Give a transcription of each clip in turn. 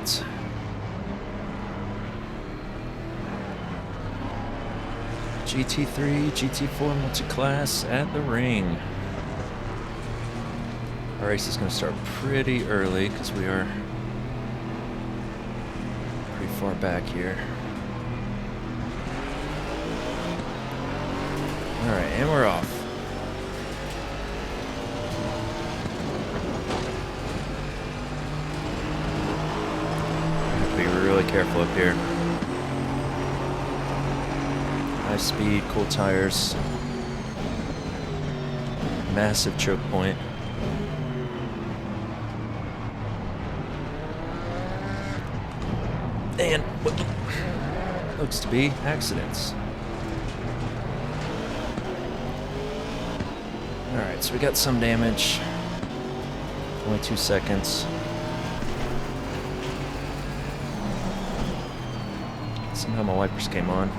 it. GT3, GT4 Multiclass at the ring. Our race is going to start pretty early because we are pretty far back here. Alright, and we're off. Have to be really careful up here. High speed, cool tires. Massive choke point. And what looks to be accidents. Alright, so we got some damage. Only 2 seconds. Somehow my wipers came on.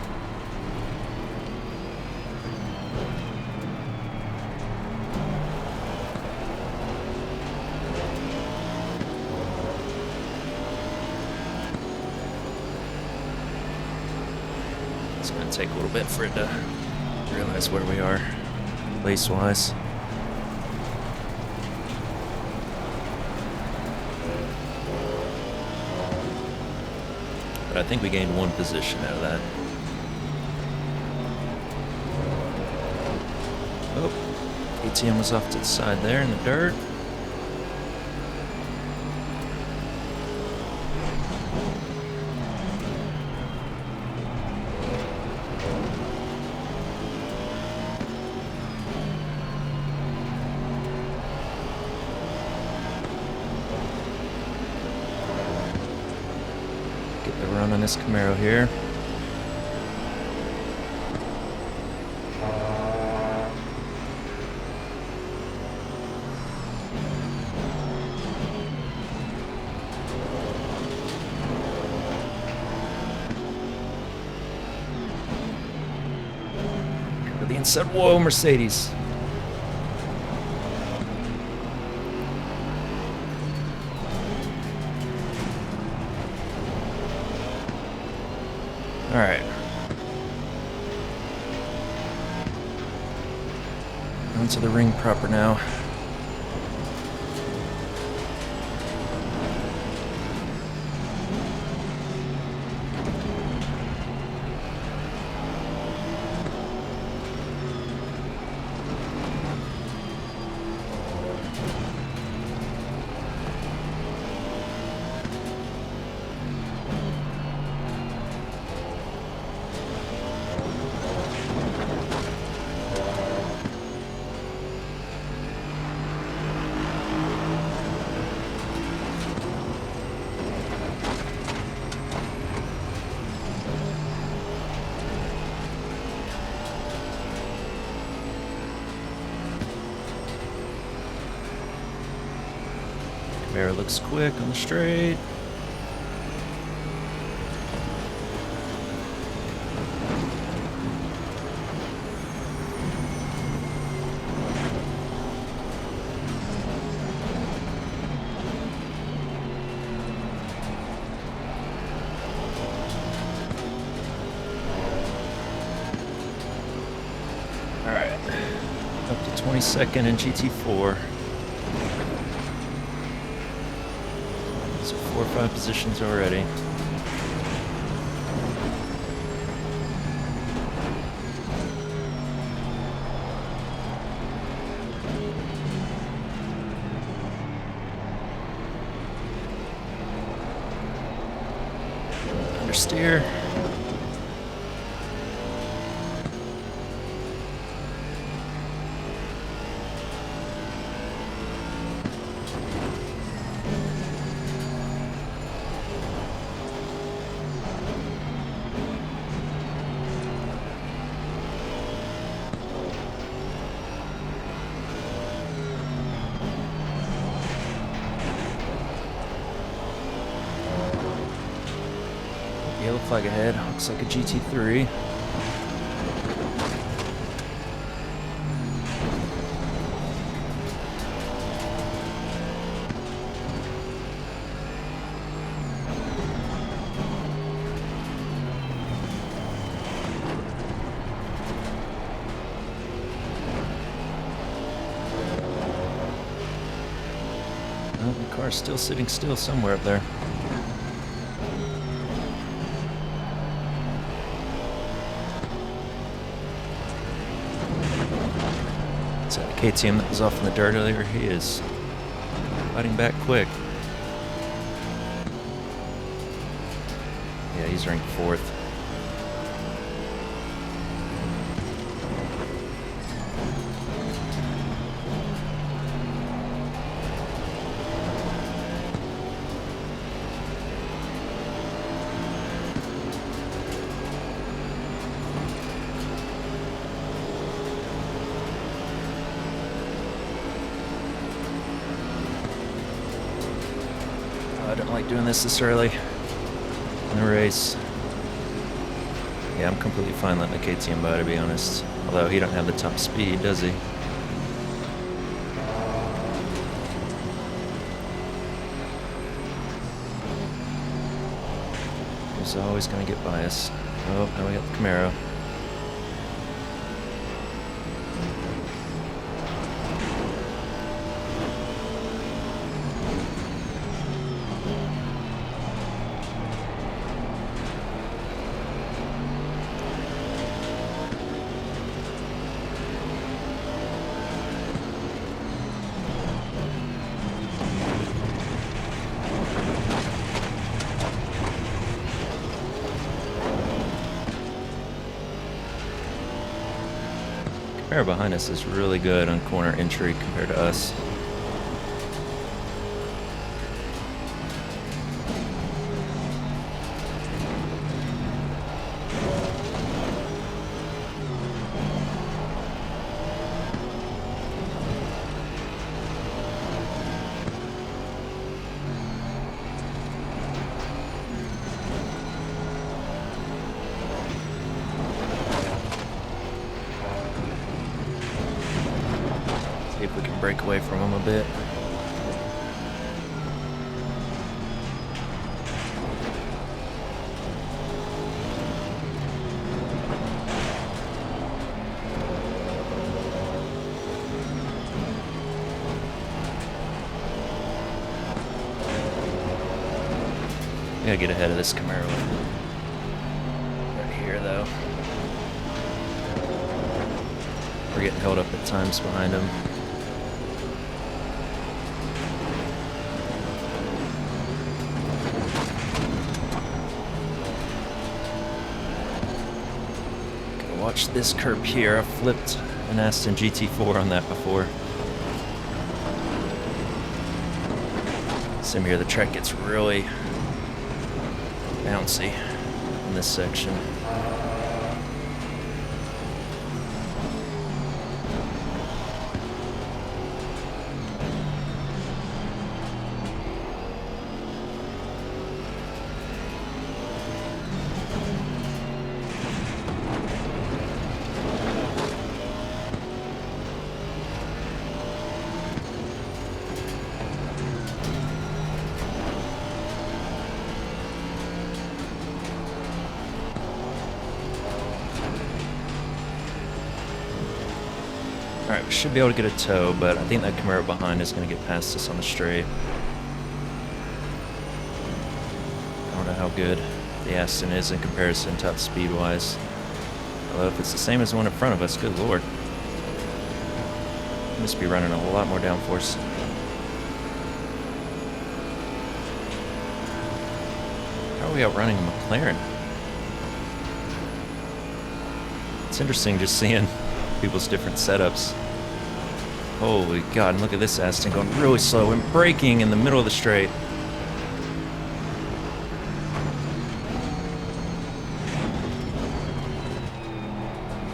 It's going to take a little bit for it to realize where we are, place-wise. But I think we gained 1 position out of that. Oh, ATM was off to the side there in the dirt. On this Camaro here. To the inside. Whoa, Mercedes. All right. Onto the ring proper now. Camaro looks quick on the straight. All right, up to 22nd in GT4. 4 or 5 positions already. Understeer. Yellow flag ahead, looks like a GT3. Oh, the car's still sitting still somewhere up there. Is that the KTM that was off in the dirt earlier? He is fighting back quick. Yeah, he's ranked 4th. I don't like doing this early in a race. Yeah, I'm completely fine letting the KTM by, to be honest. Although he don't have the top speed, does he? He's always going to get by us. Oh, now we got the Camaro. Camaro behind us is really good on corner entry compared to us. See if we can break away from him a bit. We gotta get ahead of this Camaro right here, though. We're getting held up at times behind him. Gotta watch this curb here. I flipped an Aston GT4 on that before. Same here, the track gets really bouncy in this section. Alright, we should be able to get a tow, but I think that Camaro behind is going to get past us on the straight. I don't know how good the Aston is in comparison top speed-wise. Although if it's the same as the one in front of us, good lord. It must be running a lot more downforce. How are we outrunning a McLaren? It's interesting just seeing people's different setups. Holy God, and look at this Aston going really slow and braking in the middle of the straight.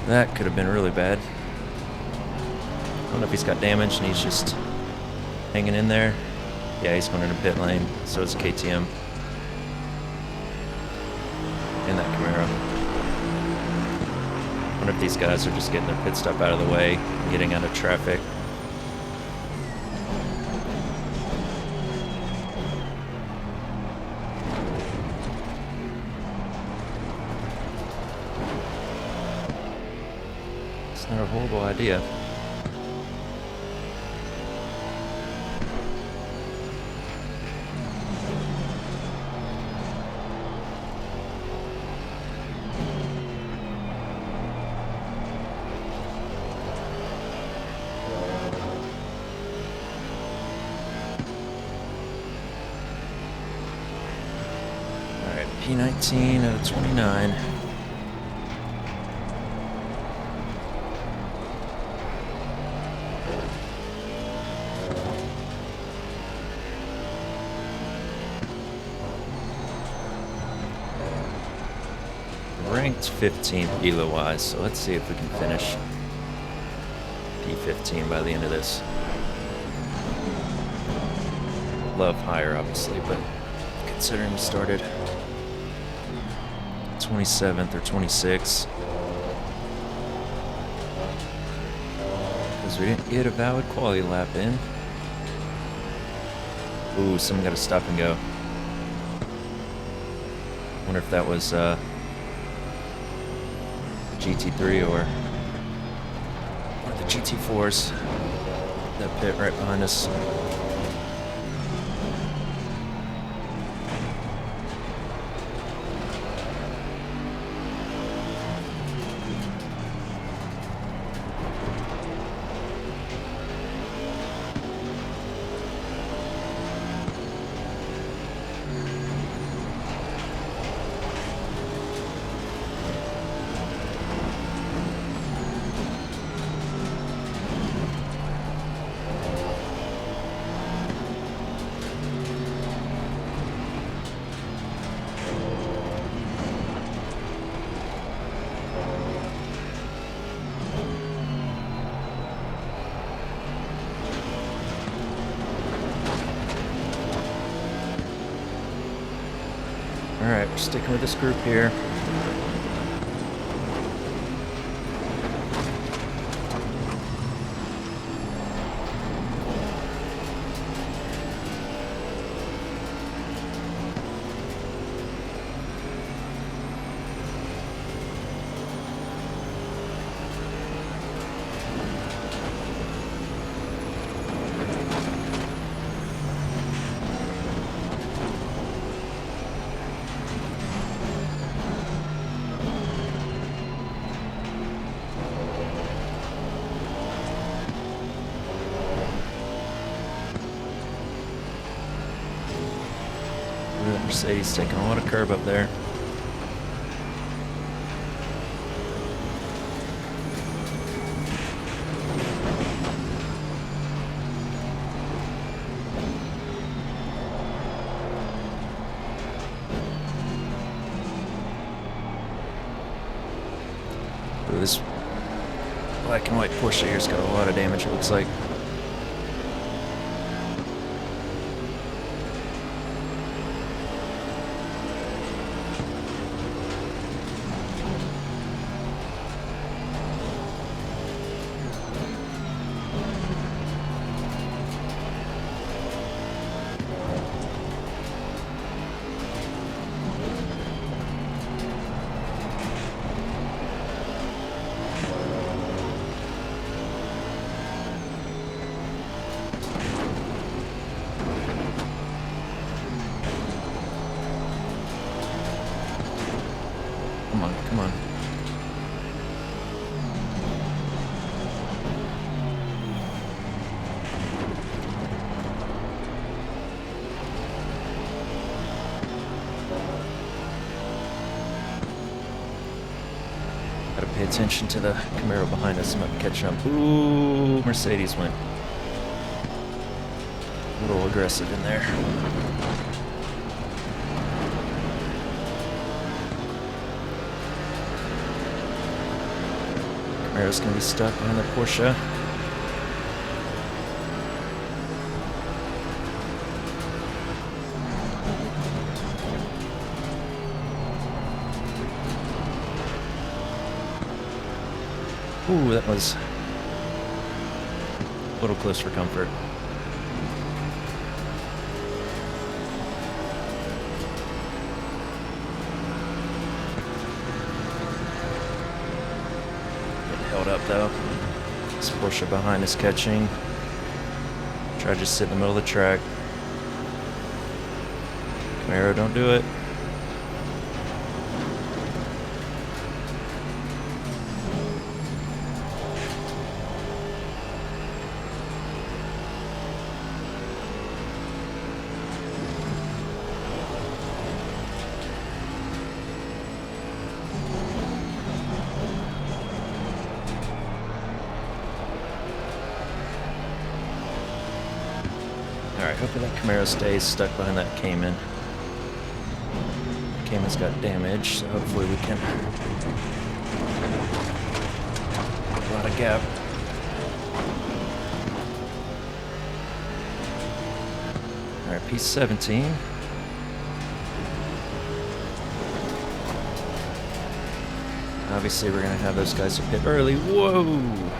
That could have been really bad. I don't know if he's got damage and he's just hanging in there. Yeah, he's going in a pit lane. So is KTM. And that Camaro. I wonder if these guys are just getting their pit stop out of the way and getting out of traffic. It's not a horrible idea. P19 out of 29. Ranked 15th kilo-wise, so let's see if we can finish P15 by the end of this. Love higher, obviously, but considering we started 27th or 26th, because we didn't get a valid quality lap in. Ooh, someone got to stop and go. Wonder if that was GT3 or one of the GT4s. That pit right behind us. Alright, we're sticking with this group here. Mercedes taking a lot of curb up there. Ooh, this black and white Porsche here's got a lot of damage, it looks like. Come on. Gotta pay attention to the Camaro behind us. Might be catching up. Ooh, Mercedes went a little aggressive in there. Camaro's gonna be stuck behind the Porsche. Ooh, that was a little close for comfort. Up though. This Porsche behind is catching. Try to just sit in the middle of the track. Camaro, don't do it. Hopefully that Camaro stays stuck behind that Cayman. Cayman's got damage, so hopefully we can... A lot of gap. Alright, P17. Obviously we're going to have those guys who pit early. Whoa!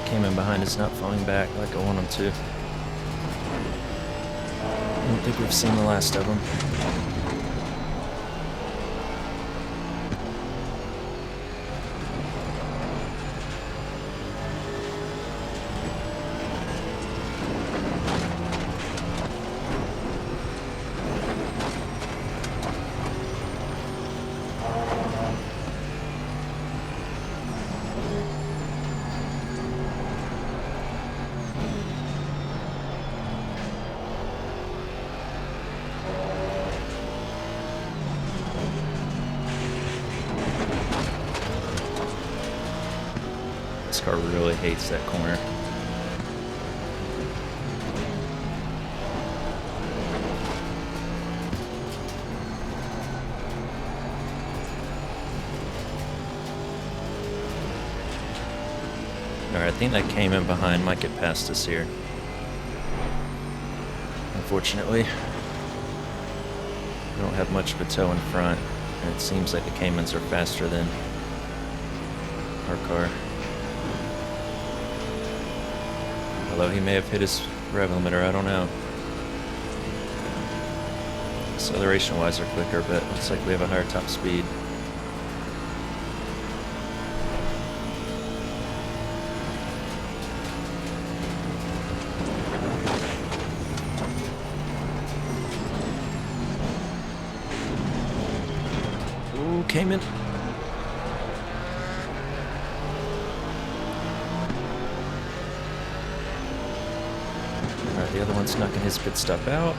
Cayman behind is not falling back like I want him to. I don't think we've seen the last of them. This car really hates that corner. Alright, I think that came in behind might get past us here. Unfortunately, we don't have much of a toe in front, and it seems like the Caymans are faster than our car. Although he may have hit his rev limiter, I don't know. Acceleration-wise, they're quicker, but it looks like we have a higher top speed. Ooh, Cayman. The other one's knocking his pit stop out.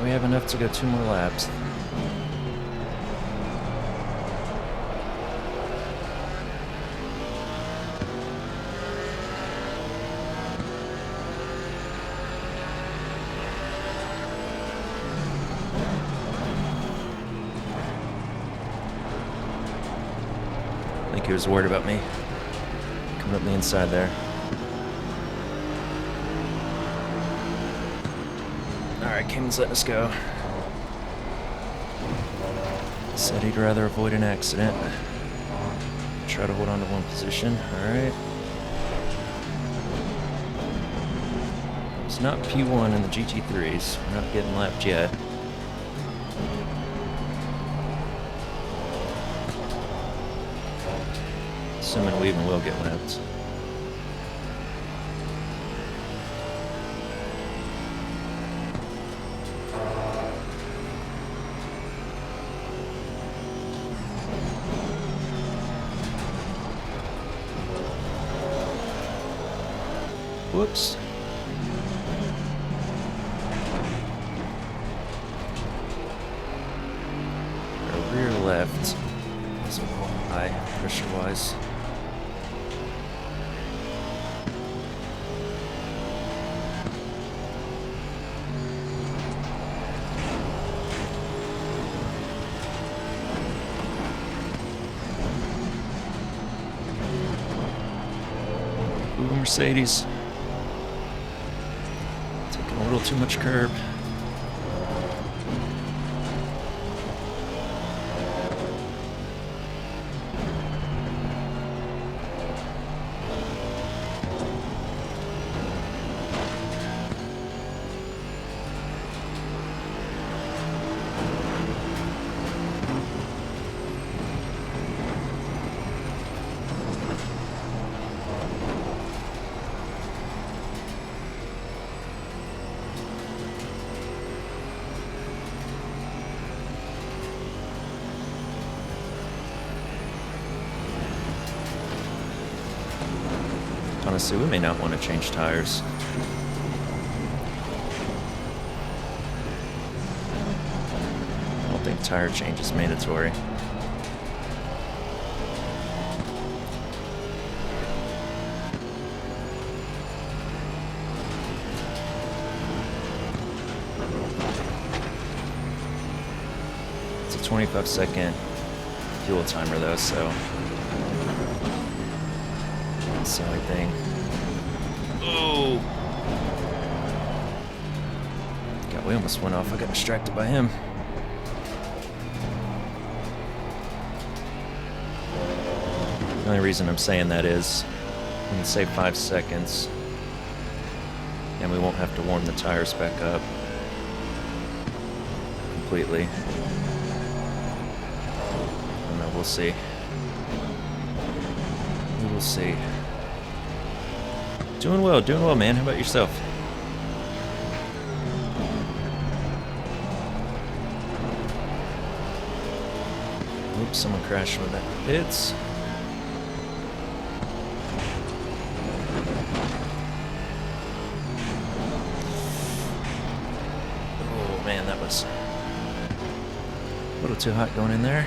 We have enough to go 2 more laps. I think he was worried about me coming up the inside there. Alright, Cayman's letting us go. Said he'd rather avoid an accident. Try to hold on to one position. Alright. It's not P1 in the GT3s. We're not getting lapped yet. Assuming we even will get lapped. Whoops. Our rear left is a little high pressure-wise. tire-wise. Ooh, Mercedes. Taking a little too much curb. Honestly, we may not want to change tires. I don't think tire change is mandatory. It's a 25-second fuel timer though, so that's the only thing. Oh! God, we almost went off. I got distracted by him. The only reason I'm saying that is we can save 5 seconds and we won't have to warm the tires back up completely. I don't know, we'll see. We will see. Doing well, man. How about yourself? Oops, someone crashed with that. Pits. Oh man, that was a little too hot going in there.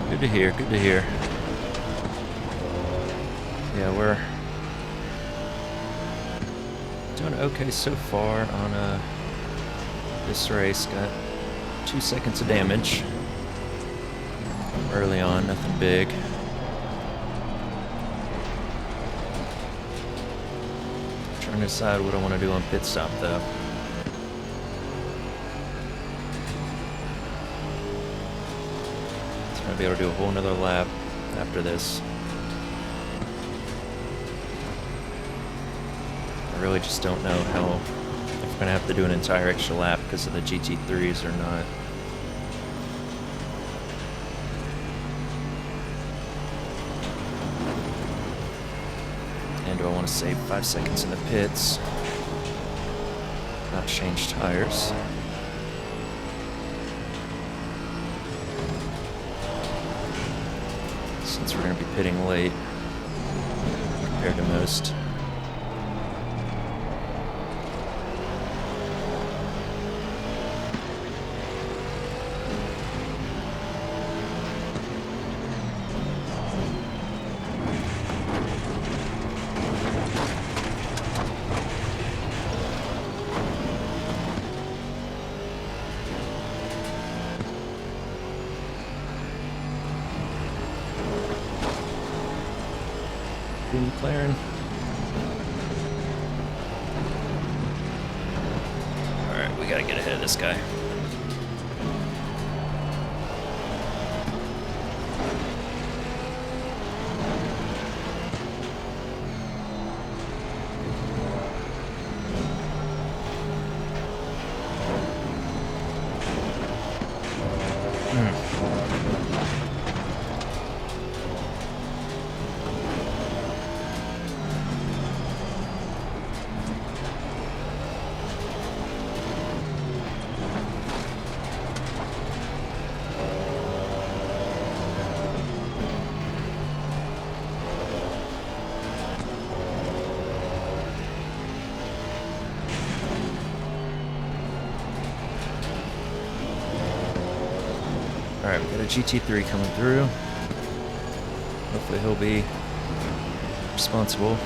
Good to hear, good to hear. Yeah, we're doing okay so far on this race. Got 2 seconds of damage early on, nothing big. Trying to decide what I want to do on pit stop though. I'll be able to do a whole nother lap after this. I really just don't know how, if I'm gonna have to do an entire extra lap because of the GT3s or not. And do I want to save 5 seconds in the pits? Not change tires. Since we're going to be pitting late compared to most. McLaren. Alright, we gotta get ahead of this guy. Alright, we got a GT3 coming through. Hopefully he'll be responsible.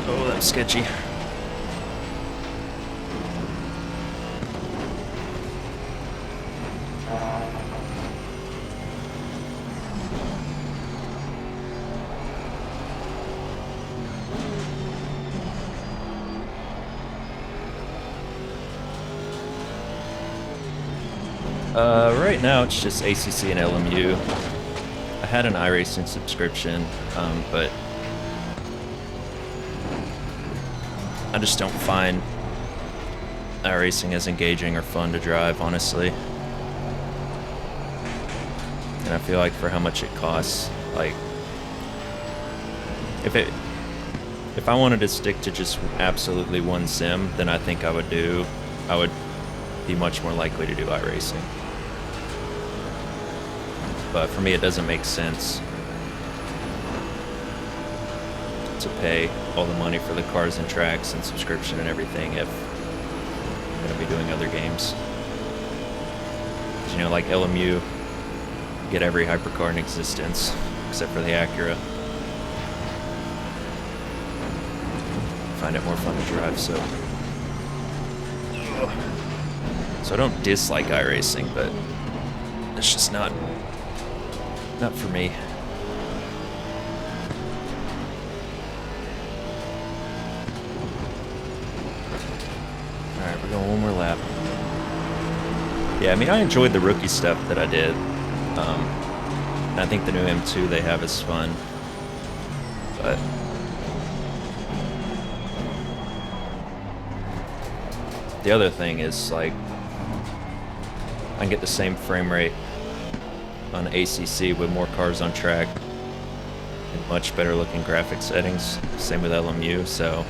Oh, that was sketchy. Right now it's just ACC and LMU. I had an iRacing subscription, but I just don't find iRacing as engaging or fun to drive, honestly. And I feel like for how much it costs, like, if I wanted to stick to just absolutely one sim, then I think I would be much more likely to do iRacing. But for me, it doesn't make sense to pay all the money for the cars and tracks and subscription and everything if I'm going to be doing other games. 'Cause, you know, like LMU, you get every hypercar in existence except for the Acura. I find it more fun to drive, so I don't dislike iRacing, but it's just not for me. Alright, we're going one more lap. Yeah, I mean, I enjoyed the rookie stuff that I did. And I think the new M2 they have is fun. But the other thing is, like, I can get the same frame rate on ACC with more cars on track and much better looking graphic settings. Same with LMU, so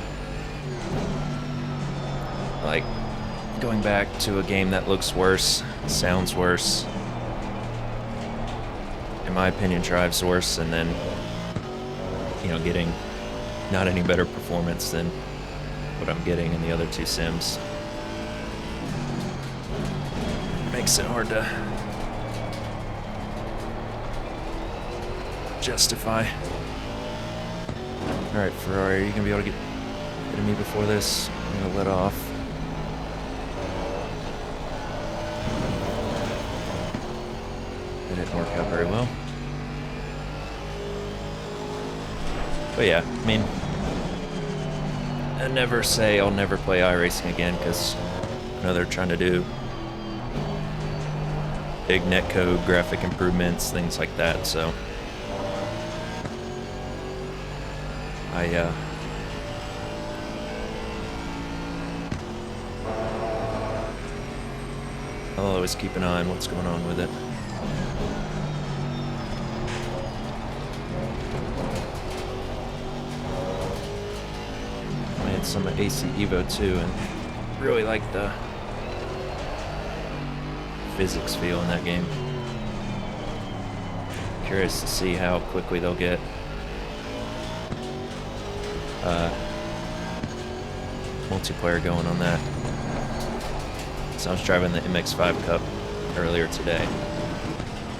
like going back to a game that looks worse, sounds worse, in my opinion drives worse, and then, you know, getting not any better performance than what I'm getting in the other two sims makes it hard to justify. Alright, Ferrari, are you gonna be able to get to me before this? I'm gonna let off. It didn't work out very well. But yeah, I mean, I never say I'll never play iRacing again, because I know they're trying to do big netcode, graphic improvements, things like that, so I'll always keep an eye on what's going on with it. I had some at AC Evo too, and really like the physics feel in that game. Curious to see how quickly they'll get multiplayer going on that. So I was driving the MX-5 Cup earlier today,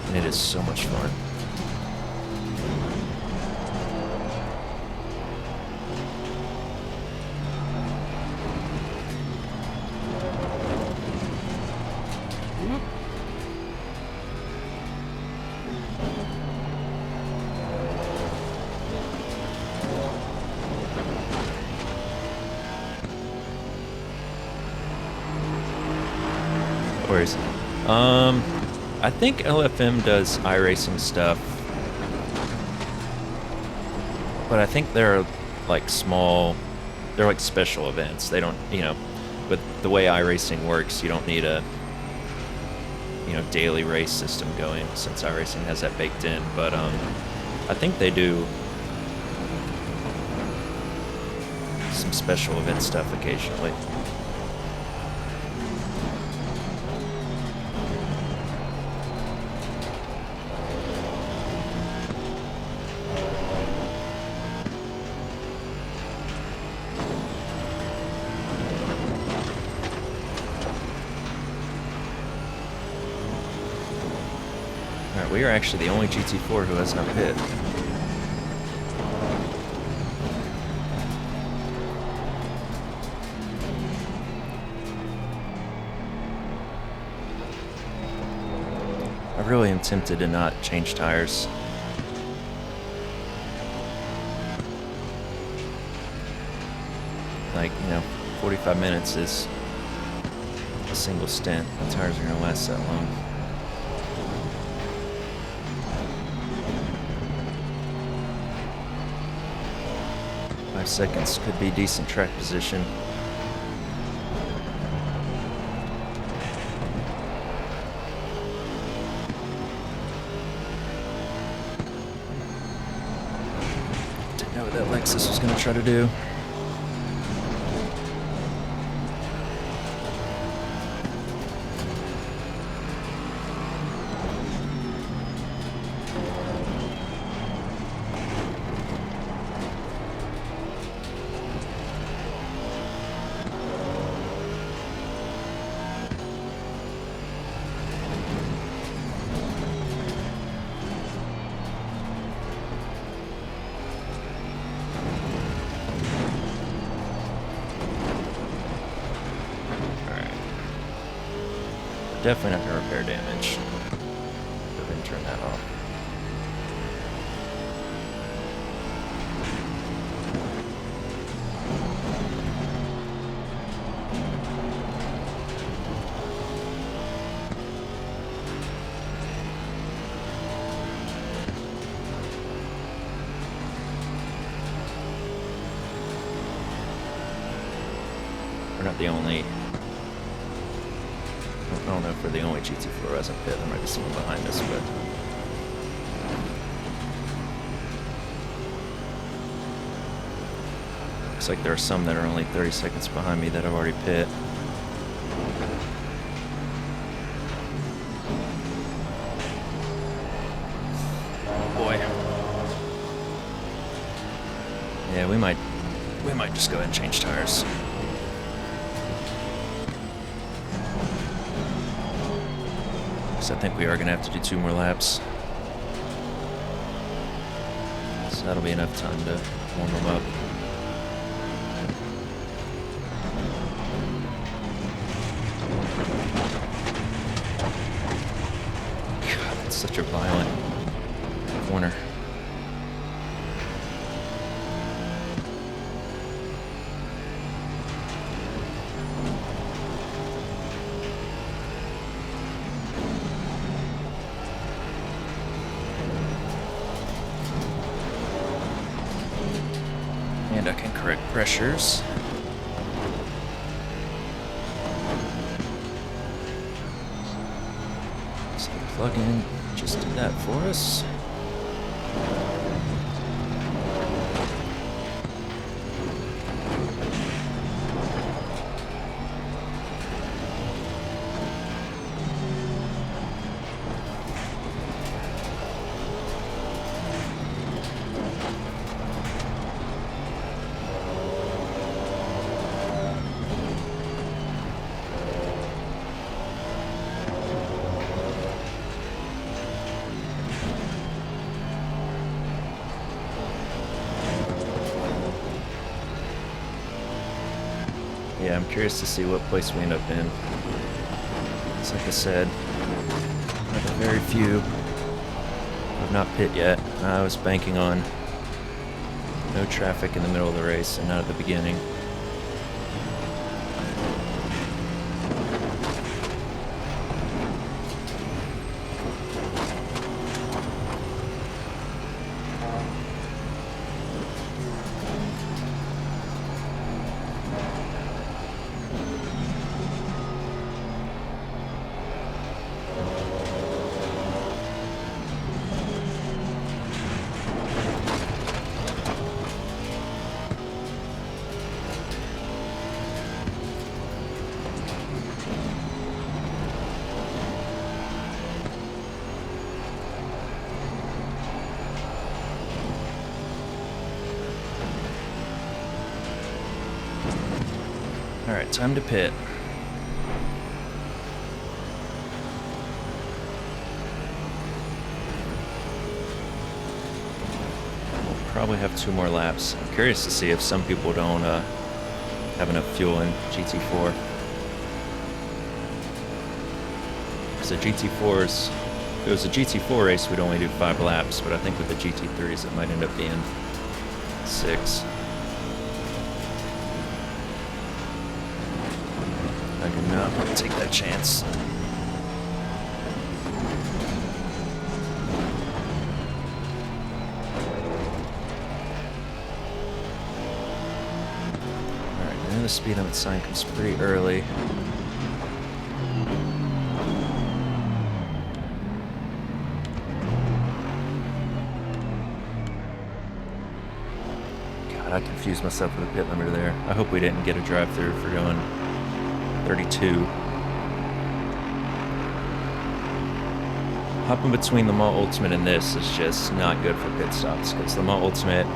and it is so much fun. I think LFM does iRacing stuff, but I think they're like small, they're like special events. They don't, you know, with the way iRacing works, you don't need a, you know, daily race system going, since iRacing has that baked in. But I think they do some special event stuff occasionally. Alright, we are actually the only GT4 who has no pit. I really am tempted to not change tires. Like, you know, 45 minutes is a single stint. The tires are going to last that long. Seconds could be decent track position. Didn't know what that Lexus was going to try to do. Definitely not going to repair damage. Go ahead and turn that off. We're not the only... I don't know if we're the only GT4 has a pit. There might be someone behind us, but... Looks like there are some that are only 30 seconds behind me that have already pit. Oh boy. Yeah, we might just go ahead and change tires. I think we are going to have to do 2 more laps. So that'll be enough time to warm them up. God, that's such a violent corner. And I can correct pressures. So the plug-in just did that for us. Yeah, I'm curious to see what place we end up in. It's like I said, one of the very few have not pit yet. I was banking on no traffic in the middle of the race and not at the beginning. Alright, time to pit. probably have 2 more laps. I'm curious to see if some people don't have enough fuel in GT4. Because the GT4s, if it was a GT4 race, we'd only do 5 laps, but I think with the GT3s it might end up being 6. I do not want to take that chance. The speed limit sign comes pretty early. God, I confused myself with the pit limiter there. I hope we didn't get a drive-through for going 32. Hopping between the Malt Ultimate and this is just not good for pit stops, because the Malt Ultimate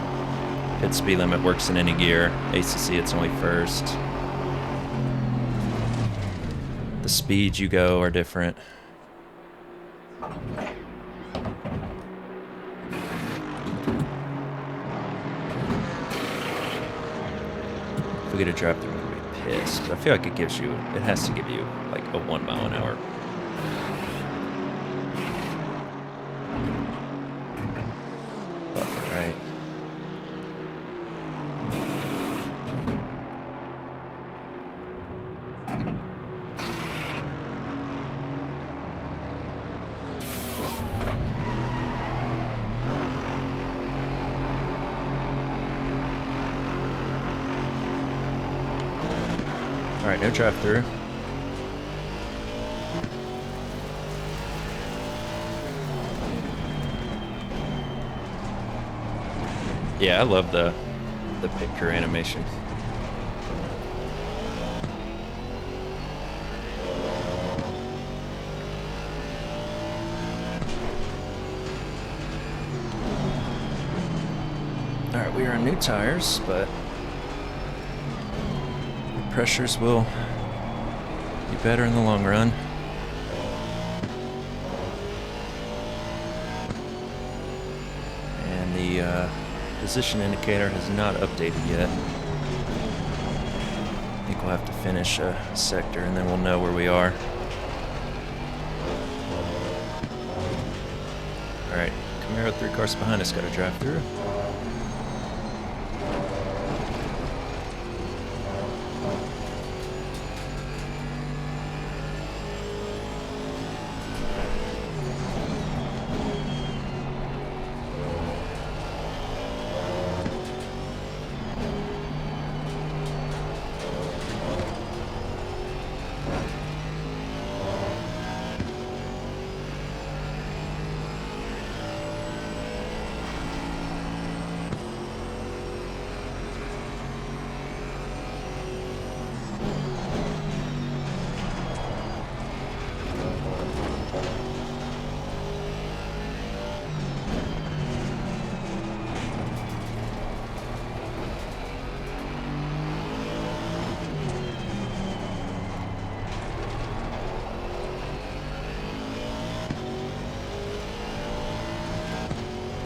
pit speed limit works in any gear. ACC, it's only first. The speeds you go are different. If we get a drive through, I'm gonna be pissed. But I feel like it gives you, it has to give you like a 1 mile an hour. Buffer, right? Alright, no drive through. Yeah, I love the picture animation. Alright, we are on new tires, but pressures will be better in the long run. And the position indicator has not updated yet. I think we'll have to finish a sector and then we'll know where we are. Alright, Camaro 3 cars behind us got to drive through.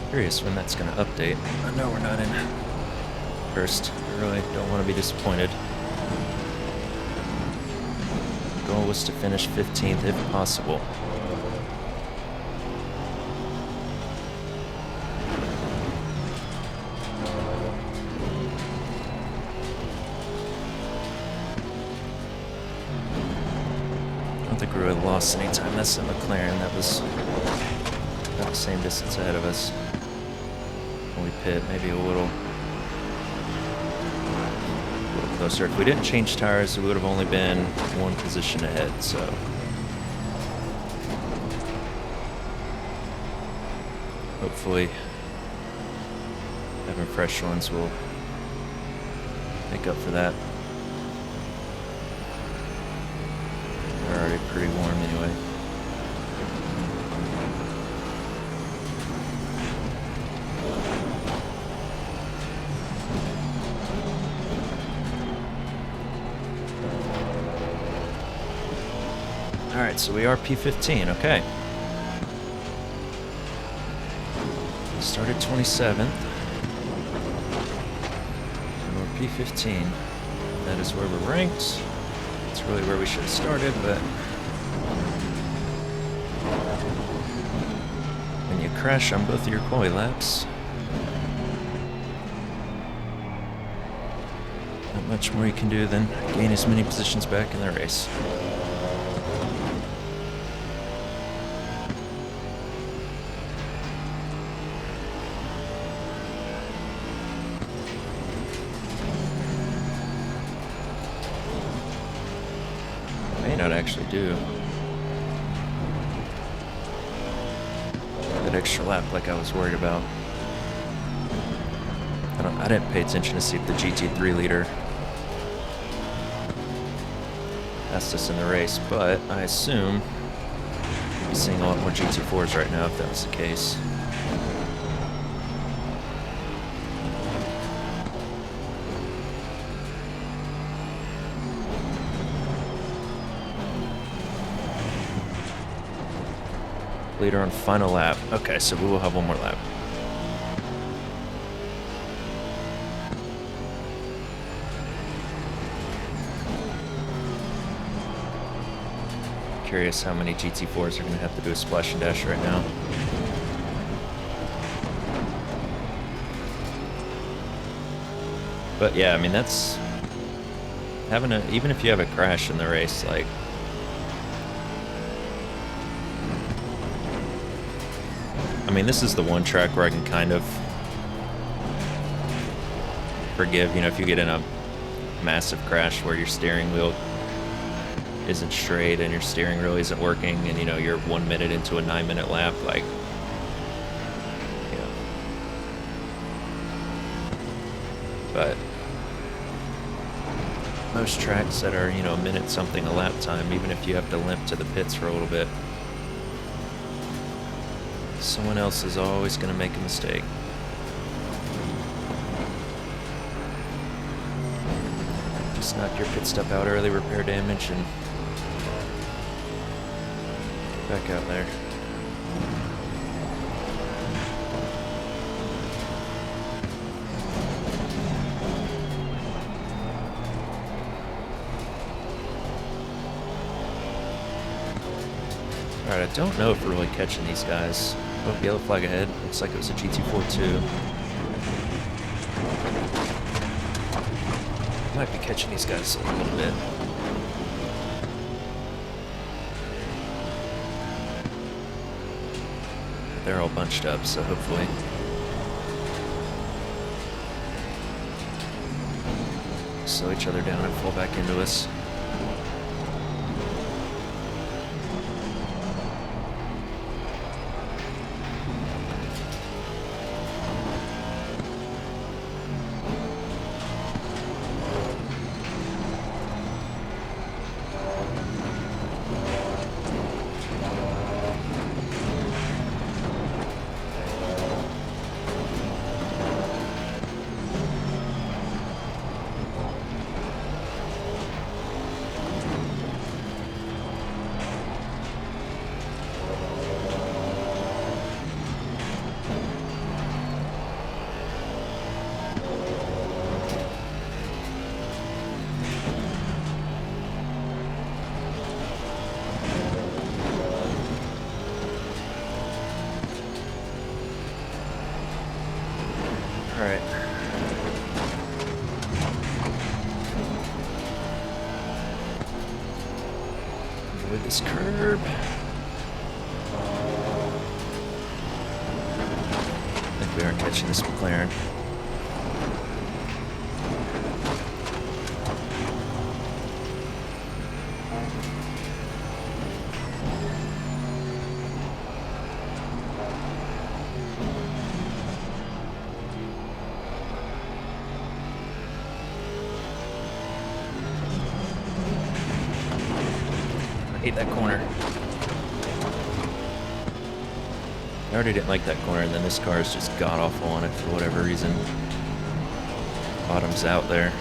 Curious when that's going to update. I know we're not in first. I really don't want to be disappointed. The goal was to finish 15th if possible. I don't think we really lost any time. That's the McLaren. That was about the same distance ahead of us. We pit maybe a little closer. If we didn't change tires, we would have only been 1 position ahead, so hopefully having fresh ones will make up for that. They're already pretty warm anyway. Alright, so we are P15, okay. Started 27th. P15. That is where we're ranked. It's really where we should have started, but when you crash on both of your quali laps, not much more you can do than gain as many positions back in the race. Actually do that extra lap like I was worried about. I didn't pay attention to see if the GT3 leader passed us in the race, but I assume we'll be seeing a lot more GT4s right now if that was the case. Leader on final lap. Okay, so we will have one more lap. Curious how many GT4s are going to have to do a splash and dash right now. But yeah, I mean, that's having a, even if you have a crash in the race, like, I mean, this is the one track where I can kind of forgive, you know, if you get in a massive crash where your steering wheel isn't straight and your steering wheel isn't working and, you know, you're 1 minute into a 9-minute lap, like, you know. But most tracks that are, you know, a minute something a lap time, even if you have to limp to the pits for a little bit, someone else is always going to make a mistake. Just knock your pit stop out early, repair damage, and back out there. Alright, I don't know if we're really catching these guys. Oh, yellow flag ahead. Looks like it was a GT4 too. Might be catching these guys a little bit. They're all bunched up, so hopefully slow each other down and fall back into us. Alright. Avoid this curb. I think we aren't catching this McLaren. That corner. I already didn't like that corner, and then this car is just god-awful on it for whatever reason. Bottoms out there.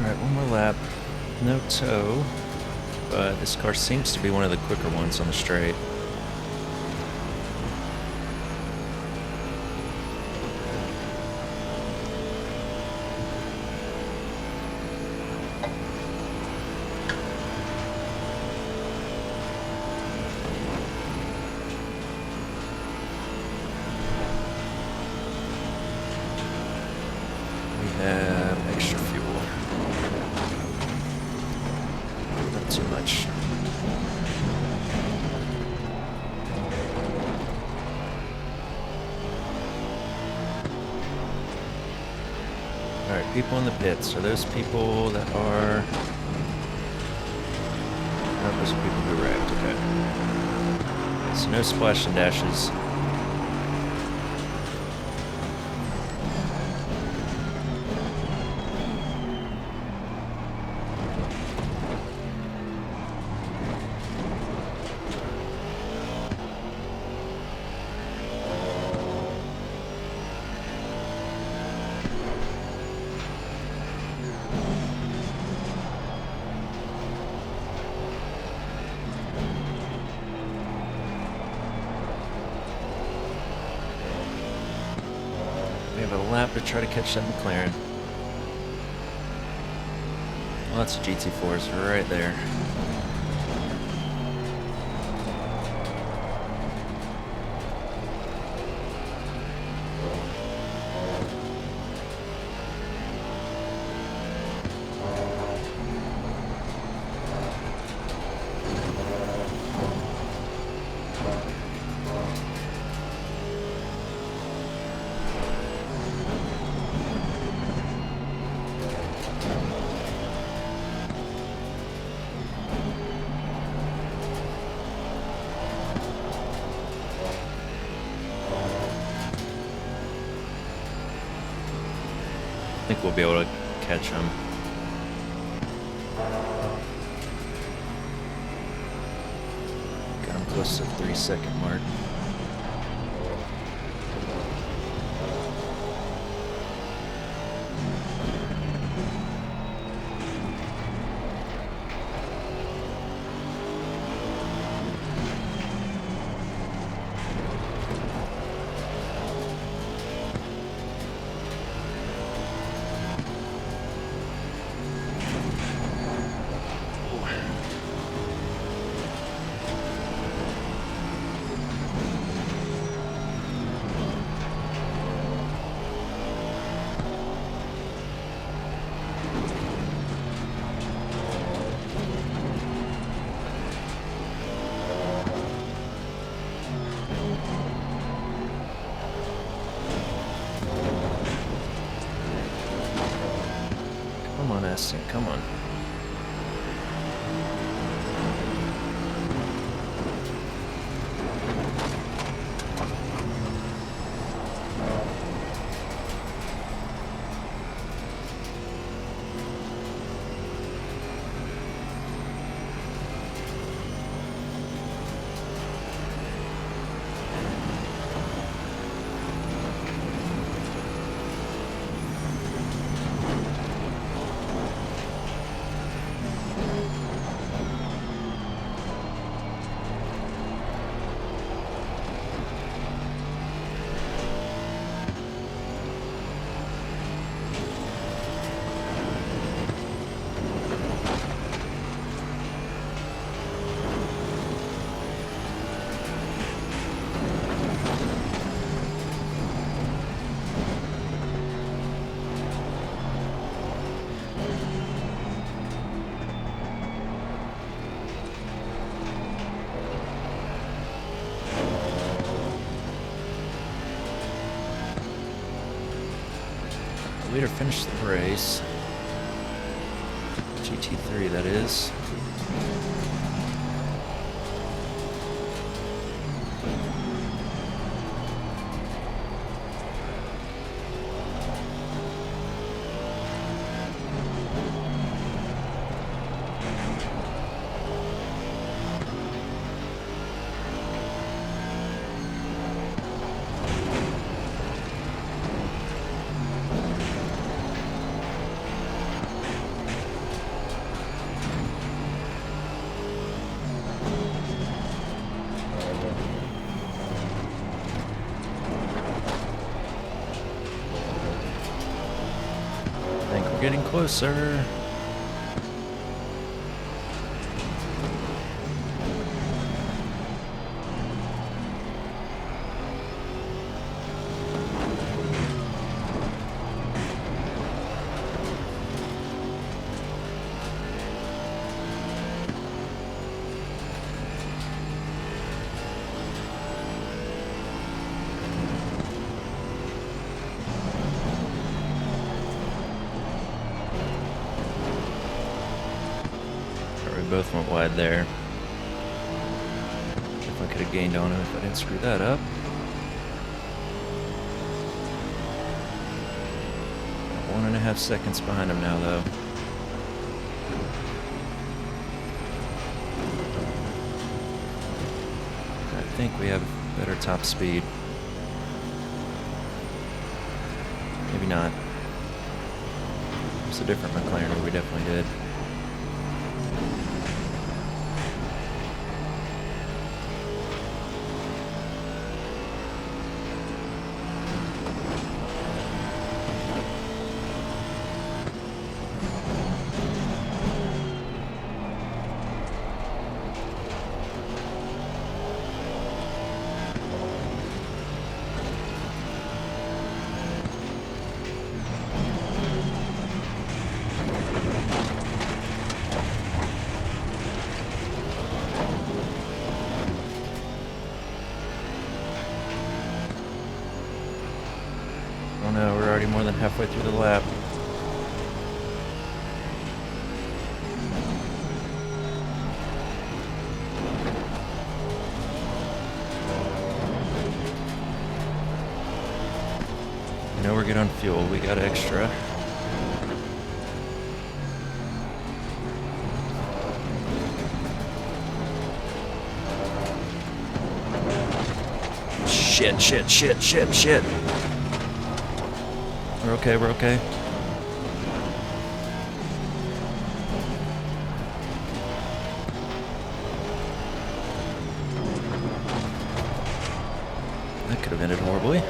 Alright, one more lap. No toe. but this car seems to be one of the quicker ones on the straight. People in the pits. Are those people that are... No, those are people who wrecked. Okay. So no splash and dashes. To try to catch that McLaren. Well, that's a GT4s right there. I think we'll be able to catch him. Got him close to the 3-second mark. Come on. Leader finished the race. GT3, that is. I think we're getting closer. Both went wide there. If I could have gained on him if I didn't screw that up. Got 1.5 seconds behind him now, though. I think we have better top speed. Maybe not. It's a different McLaren, but we definitely did. Oh no, we're already more than halfway through the lap. I know we're good on fuel, we got extra. Shit. We're okay, we're okay. That could have ended horribly.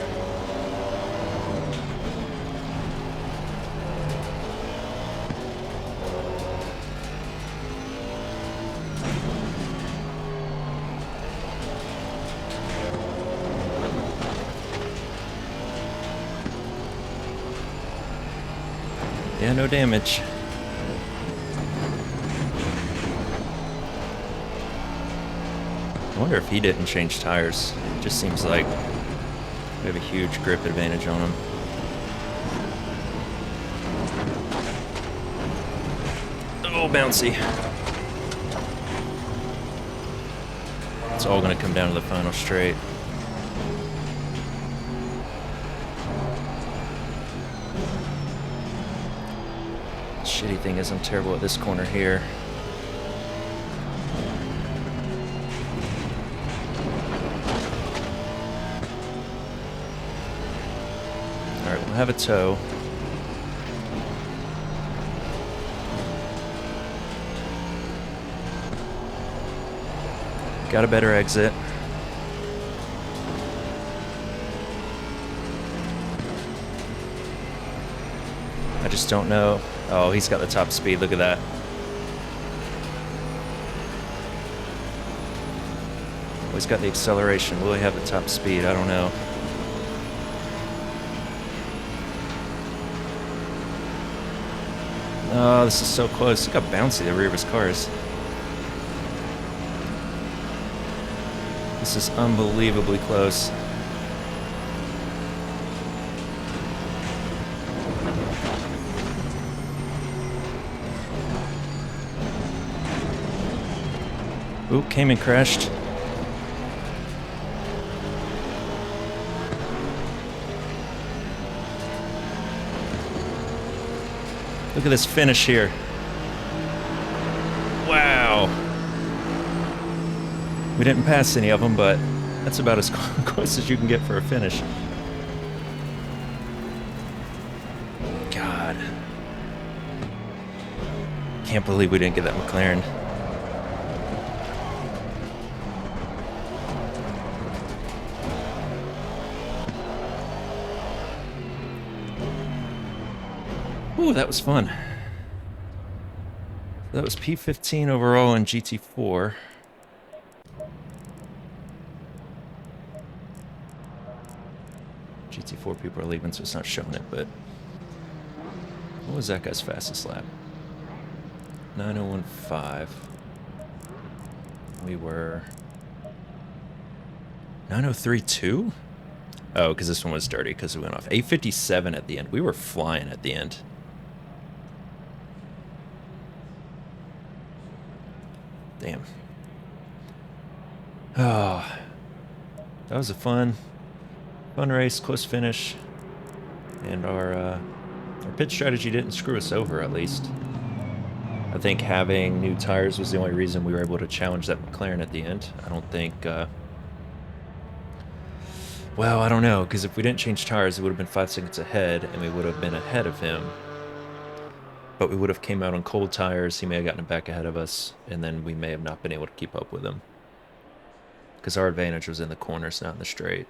Yeah, no damage. I wonder if he didn't change tires. It just seems like we have a huge grip advantage on him. Oh, bouncy. It's all going to come down to the final straight. Shitty thing is I'm terrible at this corner here. Alright, we'll have a tow. Got a better exit. I just don't know. Oh, he's got the top speed. Look at that. Oh, he's got the acceleration. Will he have the top speed? I don't know. Oh, this is so close. Look how bouncy the rear of his car is. This is unbelievably close. Oop, came and crashed. Look at this finish here. Wow. We didn't pass any of them, but that's about as close as you can get for a finish. God. Can't believe we didn't get that McLaren. Ooh, that was fun. That was P15 overall in GT4. GT4 people are leaving, so it's not showing it, but what was that guy's fastest lap? 9015. We were 9032? Oh, because this one was dirty because we went off. 857 at the end. We were flying at the end. Damn. Oh, that was a fun race, close finish, and our pit strategy didn't screw us over, at least. I think having new tires was the only reason we were able to challenge that McLaren at the end. I don't think, well, I don't know, because if we didn't change tires, it would have been 5 seconds ahead, and we would have been ahead of him. But we would have came out on cold tires, he may have gotten back ahead of us, and then we may have not been able to keep up with him. Because our advantage was in the corners, not in the straight.